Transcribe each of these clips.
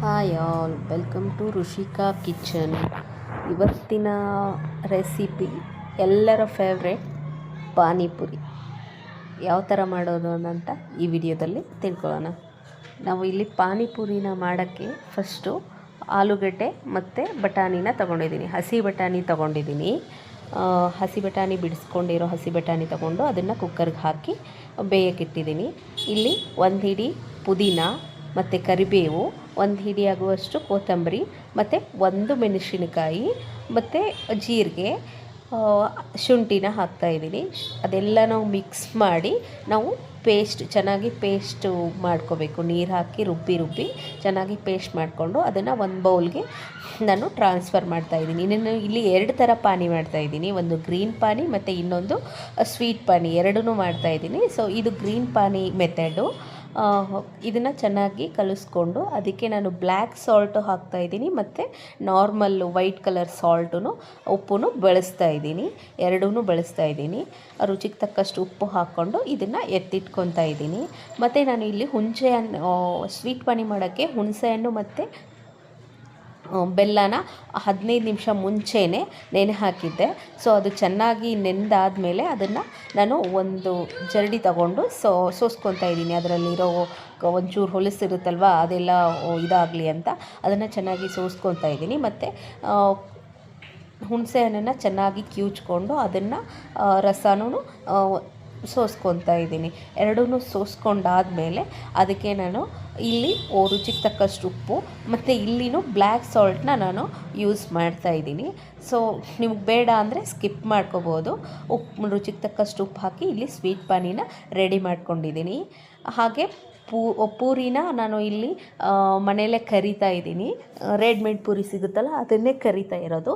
Hi all, welcome to Rushika kitchen. ಇವತ್ತಿನ recipe ಎಲ್ಲರ favourite panipuri. ಯಾವ ಥರ ಮಾಡೋದು ಅಂತ ಈ ವಿಡಿಯೋದಲ್ಲಿ ತಿಳ್ಕೊಳ್ಳೋಣ. ನಾವು ಇಲ್ಲಿ ಪಾನಿಪುರಿನ ಮಾಡೋಕ್ಕೆ ಫಸ್ಟು ಆಲೂಗಡ್ಡೆ ಮತ್ತು ಬಟಾಣಿನ ತೊಗೊಂಡಿದ್ದೀನಿ. ಹಸಿ ಬಟಾಣಿ ತೊಗೊಂಡಿದ್ದೀನಿ. ಹಸಿ ಬಟಾಣಿ ಬಿಡಿಸ್ಕೊಂಡಿರೋ ಹಸಿ ಬಟಾಣಿ ತೊಗೊಂಡು ಅದನ್ನು ಕುಕ್ಕರ್ಗೆ ಹಾಕಿ ಬೇಯಕ್ಕಿಟ್ಟಿದ್ದೀನಿ. ಇಲ್ಲಿ ಒಂದು ಹಿಡಿ ಪುದೀನ ಮತ್ತು ಕರಿಬೇವು, ಒಂದು ಹಿಡಿ ಆಗುವಷ್ಟು ಕೊತ್ತಂಬರಿ ಮತ್ತು ಒಂದು ಮೆಣಸಿನಕಾಯಿ ಮತ್ತು ಜೀರಿಗೆ, ಶುಂಠಿನ ಹಾಕ್ತಾಯಿದ್ದೀನಿ. ಅದೆಲ್ಲ ನಾವು ಮಿಕ್ಸ್ ಮಾಡಿ ನಾವು ಚೆನ್ನಾಗಿ ಪೇಸ್ಟು ಮಾಡ್ಕೋಬೇಕು. ನೀರು ಹಾಕಿ ರುಬ್ಬಿ ಚೆನ್ನಾಗಿ ಪೇಸ್ಟ್ ಮಾಡಿಕೊಂಡು ಅದನ್ನು ಒಂದು ಬೌಲ್ಗೆ ನಾನು ಟ್ರಾನ್ಸ್ಫರ್ ಮಾಡ್ತಾಯಿದ್ದೀನಿ. ನಾನು ಇಲ್ಲಿ 2 ಥರ ಪಾನಿ ಮಾಡ್ತಾಯಿದ್ದೀನಿ. ಒಂದು ಗ್ರೀನ್ ಪಾನಿ ಮತ್ತು ಇನ್ನೊಂದು ಸ್ವೀಟ್ ಪಾನಿ, ಎರಡೂ ಮಾಡ್ತಾಯಿದ್ದೀನಿ. ಸೊ ಇದು ಗ್ರೀನ್ ಪಾನಿ ಮೆಥಡು. ಇದನ್ನು ಚೆನ್ನಾಗಿ ಕಲಿಸ್ಕೊಂಡು ಅದಕ್ಕೆ ನಾನು ಬ್ಲ್ಯಾಕ್ ಸಾಲ್ಟು ಹಾಕ್ತಾಯಿದ್ದೀನಿ ಮತ್ತು ನಾರ್ಮಲ್ಲು ವೈಟ್ ಕಲರ್ ಸಾಲ್ಟು ಉಪ್ಪು ಬಳಸ್ತಾಯಿದ್ದೀನಿ. ಎರಡೂ ಬಳಸ್ತಾಯಿದ್ದೀನಿ. ರುಚಿಗೆ ತಕ್ಕಷ್ಟು ಉಪ್ಪು ಹಾಕ್ಕೊಂಡು ಇದನ್ನು ಎತ್ತಿಟ್ಕೊತಾ ಇದ್ದೀನಿ. ಮತ್ತು ನಾನು ಇಲ್ಲಿ ಹುಣಸೆಹಣ್ಣು, ಸ್ವೀಟ್ ಪಾನಿ ಮಾಡೋಕ್ಕೆ ಹುಣಸೆಹಣ್ಣು ಮತ್ತು ಬೆಲ್ಲನ 15 ನಿಮಿಷ ಮುಂಚೆನೇ ನೆನೆ ಹಾಕಿದ್ದೆ. ಸೊ ಅದು ಚೆನ್ನಾಗಿ ನೆಂದಾದಮೇಲೆ ಅದನ್ನು ನಾನು ಒಂದು ಜರಡಿ ತಗೊಂಡು ಸೋಸ್ಕೊತಾ ಇದ್ದೀನಿ. ಅದರಲ್ಲಿರೋ ಒಂಚೂರು ಹೊಲಸಿರುತ್ತಲ್ವ, ಅದೆಲ್ಲ ಇದಾಗಲಿ ಅಂತ ಅದನ್ನು ಚೆನ್ನಾಗಿ ಸೋಸ್ಕೊತಾ ಇದ್ದೀನಿ. ಮತ್ತು ಹುಣಸೆ ಹಣ್ಣನ್ನು ಚೆನ್ನಾಗಿ ಕಿವುಚ್ಕೊಂಡು ಅದನ್ನು ರಸನೂ ಸೋಸ್ಕೊತಾ ಇದ್ದೀನಿ. ಎರಡೂ ಸೋಸ್ಕೊಂಡಾದಮೇಲೆ ಅದಕ್ಕೆ ನಾನು ಇಲ್ಲಿ ರುಚಿಗೆ ತಕ್ಕಷ್ಟು ಉಪ್ಪು ಮತ್ತು ಇಲ್ಲಿನೂ ಬ್ಲ್ಯಾಕ್ ಸಾಲ್ಟನ್ನ ನಾನು ಯೂಸ್ ಮಾಡ್ತಾಯಿದ್ದೀನಿ. ಸೊ ನಿಮ್ಗೆ ಬೇಡ ಅಂದರೆ ಸ್ಕಿಪ್ ಮಾಡ್ಕೋಬೋದು. ರುಚಿಗೆ ತಕ್ಕಷ್ಟು ಉಪ್ಪು ಹಾಕಿ ಇಲ್ಲಿ ಸ್ವೀಟ್ ಪಾನಿನ ರೆಡಿ ಮಾಡ್ಕೊಂಡಿದ್ದೀನಿ. ಹಾಗೆ ಪೂರಿನ ನಾನು ಇಲ್ಲಿ ಮನೆಯಲ್ಲೇ ಕರಿತಾ ಇದ್ದೀನಿ. ರೆಡಿಮೇಡ್ ಪೂರಿ ಸಿಗುತ್ತಲ್ಲ, ಅದನ್ನೇ ಕರಿತಾ ಇರೋದು.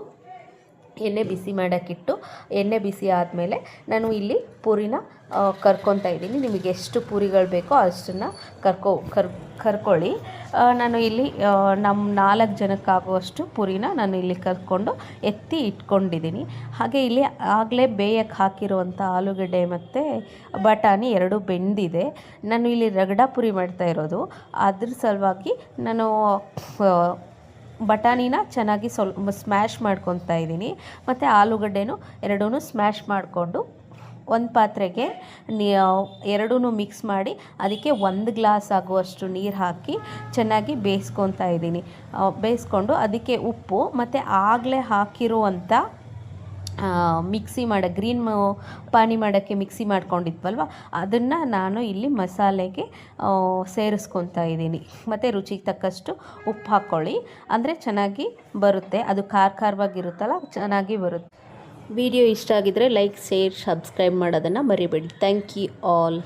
ಎಣ್ಣೆ ಬಿಸಿ ಮಾಡೋಕ್ಕಿಟ್ಟು ಎಣ್ಣೆ ಬಿಸಿ ಆದಮೇಲೆ ನಾನು ಇಲ್ಲಿ ಪೂರಿನ ಕರ್ಕೊತಾ ಇದ್ದೀನಿ. ನಿಮಗೆ ಎಷ್ಟು ಪೂರಿಗಳು ಬೇಕೋ ಅಷ್ಟನ್ನು ಕರ್ಕೊಳ್ಳಿ. ನಾನು ಇಲ್ಲಿ ನಮ್ಮ 4 ಜನಕ್ಕಾಗುವಷ್ಟು ಪೂರಿನ ನಾನು ಇಲ್ಲಿ ಕರ್ಕೊಂಡು ಎತ್ತಿ ಇಟ್ಕೊಂಡಿದ್ದೀನಿ. ಹಾಗೆ ಇಲ್ಲಿ ಆಗಲೇ ಬೇಯಕ್ಕೆ ಹಾಕಿರುವಂಥ ಆಲೂಗಡ್ಡೆ ಮತ್ತು ಬಟಾಣಿ ಎರಡೂ ಬೆಂದಿದೆ. ನಾನು ಇಲ್ಲಿ ರಗಡ ಪೂರಿ ಮಾಡ್ತಾ ಇರೋದು. ಅದ್ರ ಸಲುವಾಗಿ ನಾನು ಬಟಾಣಿನ ಚೆನ್ನಾಗಿ ಸ್ವಲ್ಪ ಸ್ಮ್ಯಾಶ್ ಮಾಡ್ಕೊತಾ ಇದ್ದೀನಿ. ಮತ್ತು ಆಲೂಗಡ್ಡೆನೂ ಎರಡೂ ಸ್ಮ್ಯಾಶ್ ಮಾಡಿಕೊಂಡು ಒಂದು ಪಾತ್ರೆಗೆ ಎರಡೂ ಮಿಕ್ಸ್ ಮಾಡಿ ಅದಕ್ಕೆ 1 ಗ್ಲಾಸ್ ಆಗುವಷ್ಟು ನೀರು ಹಾಕಿ ಚೆನ್ನಾಗಿ ಬೇಯಿಸ್ಕೊತಾ ಇದ್ದೀನಿ. ಬೇಯಿಸ್ಕೊಂಡು ಅದಕ್ಕೆ ಉಪ್ಪು ಮತ್ತು ಆಗಲೇ ಹಾಕಿರುವಂಥ ಮಿಕ್ಸಿ ಗ್ರೀನ್ ಪಾನಿ ಮಾಡೋಕ್ಕೆ ಮಿಕ್ಸಿ ಮಾಡ್ಕೊಂಡಿದ್ವಲ್ವ, ಅದನ್ನು ನಾನು ಇಲ್ಲಿ ಮಸಾಲೆಗೆ ಸೇರಿಸ್ಕೊತಾ ಇದ್ದೀನಿ. ಮತ್ತು ರುಚಿಗೆ ತಕ್ಕಷ್ಟು ಉಪ್ಪು ಹಾಕ್ಕೊಳ್ಳಿ, ಅಂದರೆ ಚೆನ್ನಾಗಿ ಬರುತ್ತೆ. ಅದು ಖಾರವಾಗಿರುತ್ತಲ್ಲ, ಚೆನ್ನಾಗಿ ಬರುತ್ತೆ. ವಿಡಿಯೋ ಇಷ್ಟ ಆಗಿದರೆ ಲೈಕ್, ಶೇರ್, ಸಬ್ಸ್ಕ್ರೈಬ್ ಮಾಡೋದನ್ನು ಮರಿಬೇಡಿ. Thank you all.